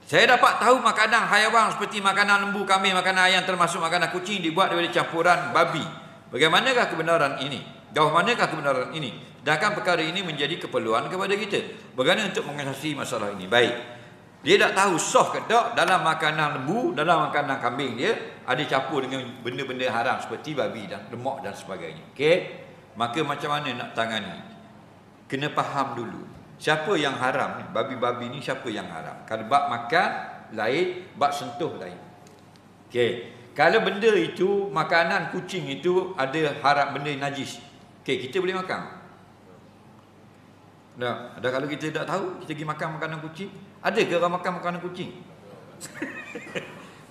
Saya dapat tahu makanan haiwan seperti makanan lembu, kambing, makanan ayam termasuk makanan kucing dibuat daripada campuran babi. Bagaimanakah kebenaran ini? Jauh manakah kebenaran ini? Sedangkan perkara ini menjadi keperluan kepada kita. Bagaimana untuk mengatasi masalah ini? Baik. Dia tak tahu sah ke tak dalam makanan lembu, dalam makanan kambing dia ada campur dengan benda-benda haram seperti babi dan lemak dan sebagainya. Okey? Maka macam mana nak tangani? Kena faham dulu. Siapa yang haram ni? Babi-babi ni siapa yang haram? Kalau bab makan lain, bab sentuh lain. Okey. Kalau benda itu, makanan kucing itu ada haram, benda najis. Okey, kita boleh makan. Nah, ada kalau kita tak tahu, kita pergi makan makanan kucing. Ada ke orang makan makanan kucing?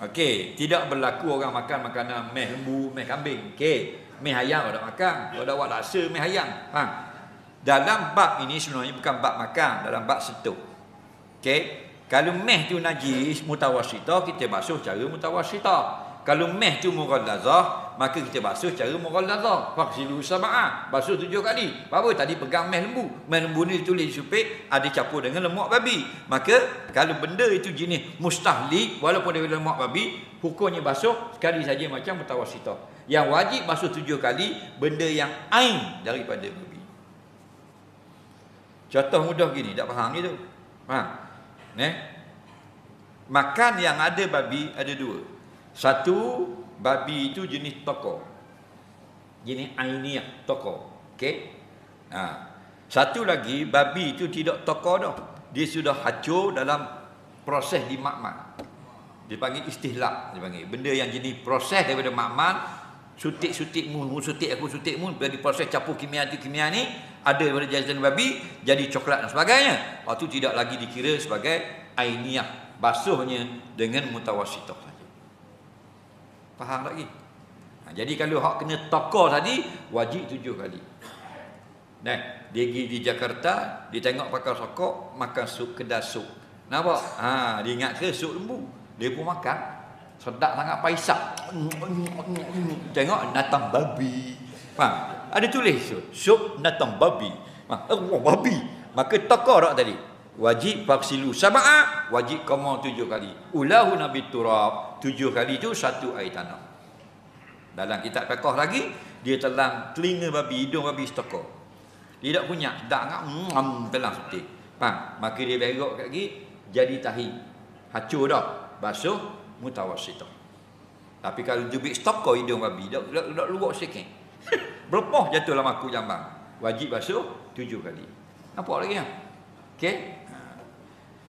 Okey, tidak berlaku orang makan makanan meh lembu, meh kambing. Okey, meh ayam orang makan. Kalau awak rasa meh ayam. Faham? Dalam bab ini sebenarnya bukan bab makan, dalam bab sentuh. Okey, kalau meh tu najis mutawassithah, kita basuh cara mutawassithah. Kalau meh tu mughallazah, maka kita basuh cara mughallazah. Faghsilu sab'a, basuh 7 kali. Apa tadi pegang meh lembu. Meh lembu ni ditulis supaya ada campur dengan lemak babi. Maka kalau benda itu jenis mustahlik walaupun dia lemak babi, hukumnya basuh sekali saja macam mutawassithah. Yang wajib basuh 7 kali benda yang ain daripada babi. Contoh mudah gini, tak faham gitu. Faham? Makan yang ada babi ada dua. Satu, babi itu jenis tokor. Jenis ainiah, tokor. Okey? Satu lagi, babi itu tidak tokor dah. Dia sudah hancur dalam proses di makmal. Dipanggil istihlak. Dipanggil. Benda yang jenis proses daripada makmal, sutik-sutik mun, sutik aku sutik mun, bagi proses campur kimia tu kimia ni, ada daripada jahitan babi, jadi coklat dan sebagainya. Waktu tidak lagi dikira sebagai ainiah. Basuhnya dengan mutawassithah saja. Faham lagi? Jadi kalau hak kena tokor tadi, wajib 7 kali. Nah, dia pergi di Jakarta, dia tengok pakai sokok, makan sup, kedai sup. Nampak? Dia ingat ke sup lembu. Dia pun makan. Sedap sangat paisak. Tengok natang babi. Faham? Ada tulis sup natang babi. Babi. Maka tokor tak tadi? Wajib faghsilu sab'a, wajib qama 7 kali. Ulahu nabi turab, 7 kali itu satu air tanah. Dalam kitab fiqh lagi, dia telang telinga babi, hidung babi setokor. Dia tak punya, tak ngak telang sutik. Faham? Maka dia berok kat gigi, jadi tahi. Hancur dah. Basuh mutawassithah. Tapi kalau jubik setokor hidung babi, dak luak sikit. Berpoh jatuh dalam aku jambang. Wajib basuh 7 kali. Nampak lagi ya? Okey?